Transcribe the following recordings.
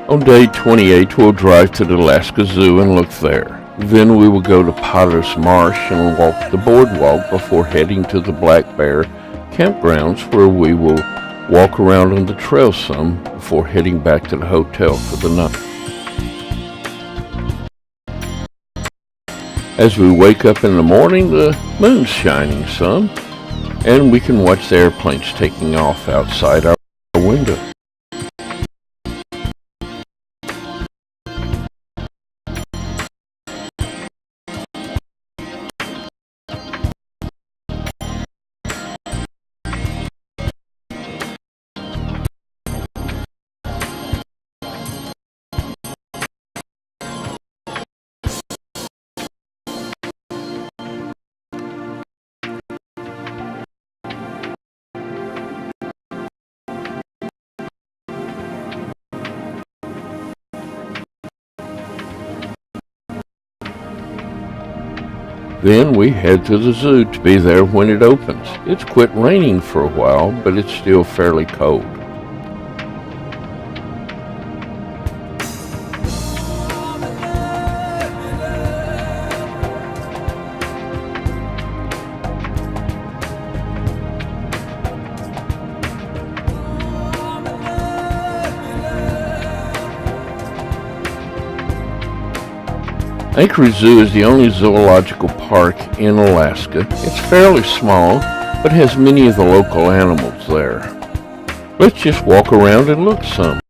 On day 28, we'll drive to the Alaska Zoo and look there. Then we will go to Potter's Marsh and walk the boardwalk before heading to the Black Bear campgrounds, where we will walk around on the trail some before heading back to the hotel for the night. As we wake up in the morning, the moon's shining some, and we can watch the airplanes taking off outside our window. Then we head to the zoo to be there when it opens. It's quit raining for a while, but it's still fairly cold. Anchorage Zoo is the only zoological park in Alaska. It's fairly small, but has many of the local animals there. Let's just walk around and look some.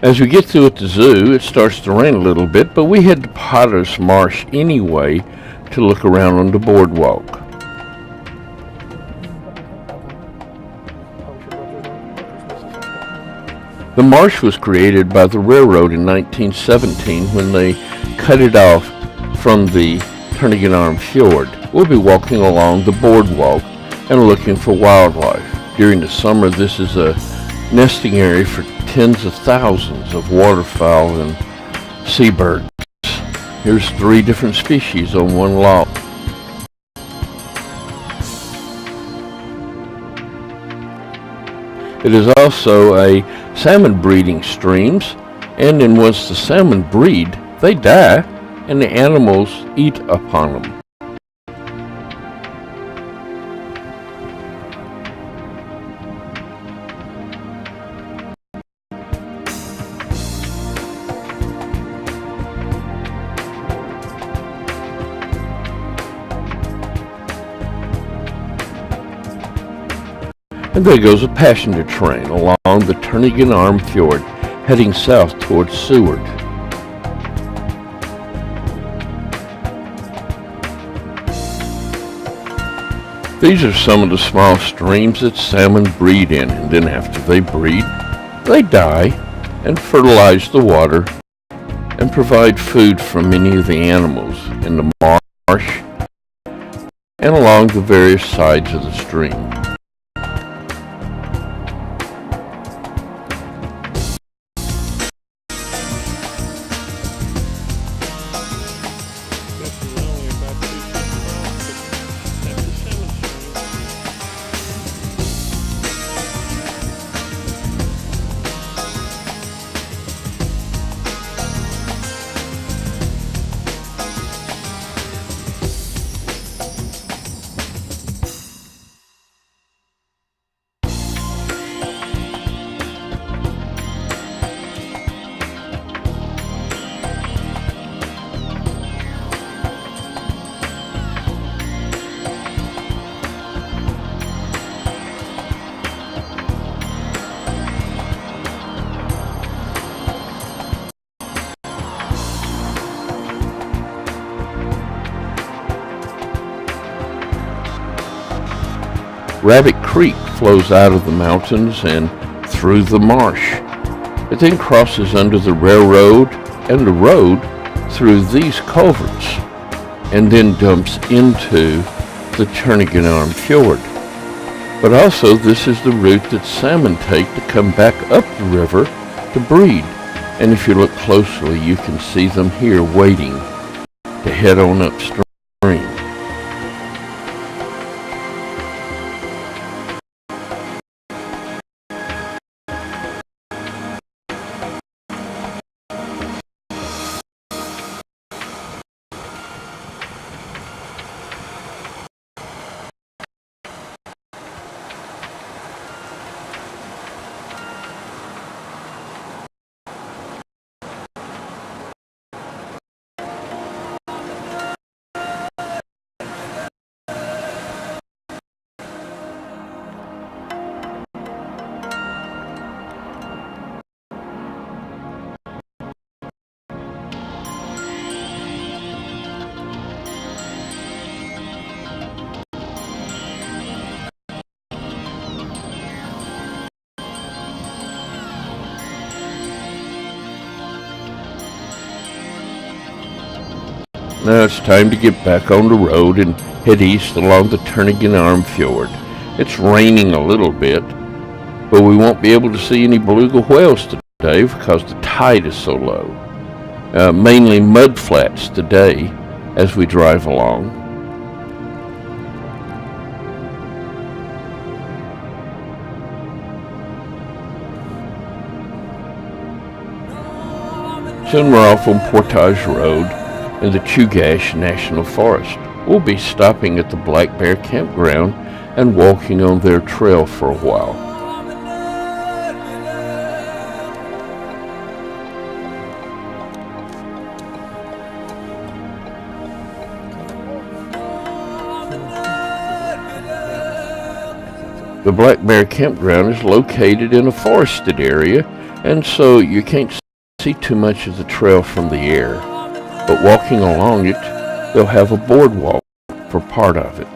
As we get through at the zoo, it starts to rain a little bit, but we head to Potter's Marsh anyway to look around on the boardwalk. The marsh was created by the railroad in 1917 when they cut it off from the Turnagain Fjord. We'll be walking along the boardwalk and looking for wildlife. During the summer, this is a nesting area for tens of thousands of waterfowl and seabirds. Here's 3 different species on one log. It is also a salmon breeding streams, and then once the salmon breed, they die and the animals eat upon them. And there goes a passenger train along the Turnagain Fjord, heading south towards Seward. These are some of the small streams that salmon breed in, and then after they breed, they die and fertilize the water and provide food for many of the animals in the marsh and along the various sides of the stream. Rabbit Creek flows out of the mountains and through the marsh. It then crosses under the railroad and the road through these culverts, and then dumps into the Turnagain Fjord. But also this is the route that salmon take to come back up the river to breed. And if you look closely, you can see them here waiting to head on upstream. Now it's time to get back on the road and head east along the Turnagain Fjord. It's raining a little bit, but we won't be able to see any beluga whales today because the tide is so low. Mainly mud flats today as we drive along. Soon we're off on Portage Road in the Chugach National Forest. We'll be stopping at the Black Bear Campground and walking on their trail for a while. The Black Bear Campground is located in a forested area, and so you can't see too much of the trail from the air. But walking along it, they'll have a boardwalk for part of it.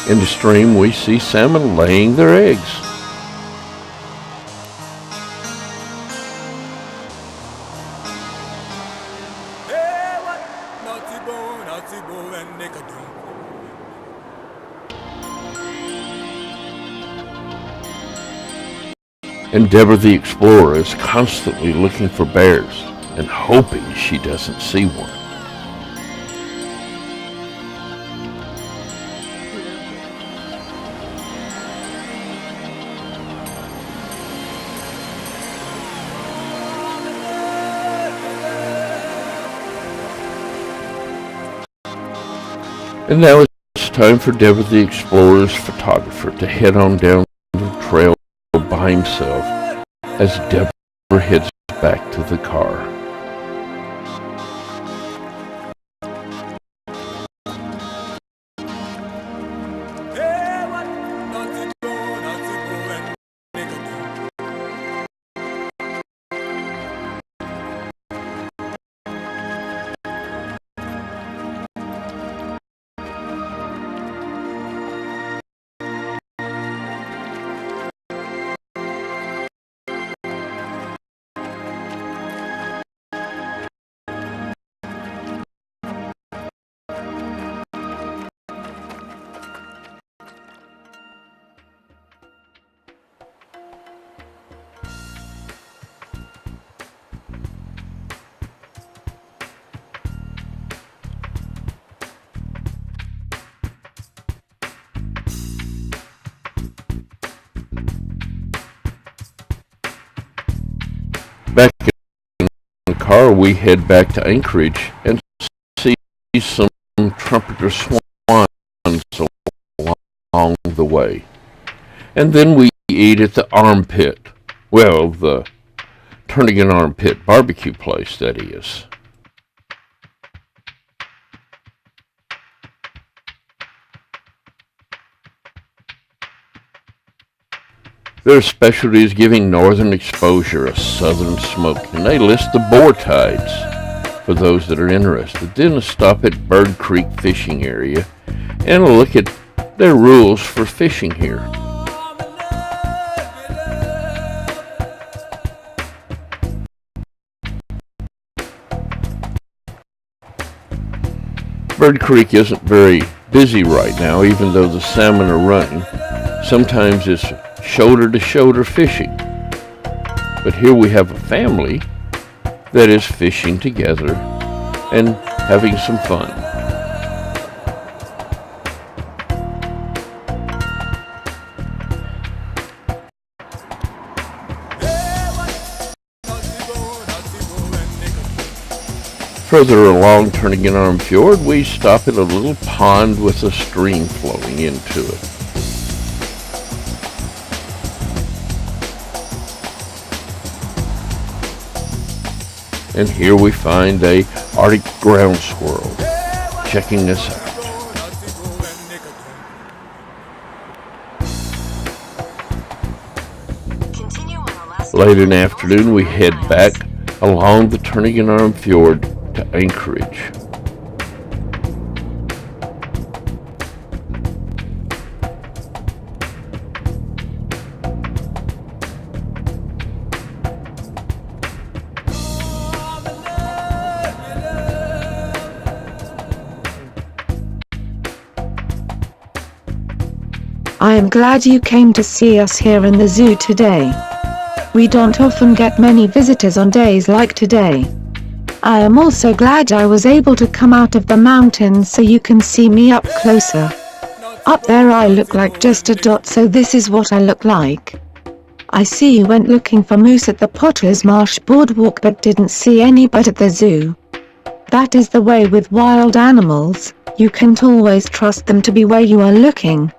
In the stream, we see salmon laying their eggs. And Deborah the Explorer is constantly looking for bears and hoping she doesn't see one. And now it's time for Deborah the Explorer's photographer to head on down the trail by himself as Deborah heads back to the car. we head back to Anchorage and see some trumpeter swans along the way. And then we eat at the Armpit. Well, the Turnigan Armpit barbecue place, that is. Their specialty is giving northern exposure a southern smoke, and they list the boar tides for those that are interested. Then a stop at Bird Creek fishing area and a look at their rules for fishing here. Bird Creek isn't very busy right now, even though the salmon are running. Sometimes it's shoulder-to-shoulder fishing. But here we have a family that is fishing together and having some fun. Further along Turnigan Arm Fjord, we stop at a little pond with a stream flowing into it. And here we find a Arctic ground squirrel checking us out. Late in the afternoon, we head back along the Turnigan Arm Fjord to Anchorage. I am glad you came to see us here in the zoo today. We don't often get many visitors on days like today. I am also glad I was able to come out of the mountains so you can see me up closer. Up there I look like just a dot, so this is what I look like. I see you went looking for moose at the Potter's Marsh boardwalk but didn't see any but at the zoo. That is the way with wild animals, you can't always trust them to be where you are looking.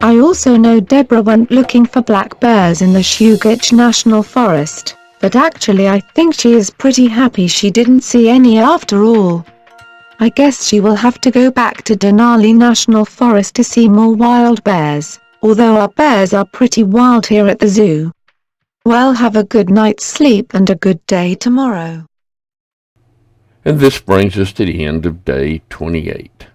I also know Deborah went looking for black bears in the Shugich National Forest, but actually I think she is pretty happy she didn't see any after all. I guess she will have to go back to Denali National Forest to see more wild bears, although our bears are pretty wild here at the zoo. Well, have a good night's sleep and a good day tomorrow. And this brings us to the end of day 28.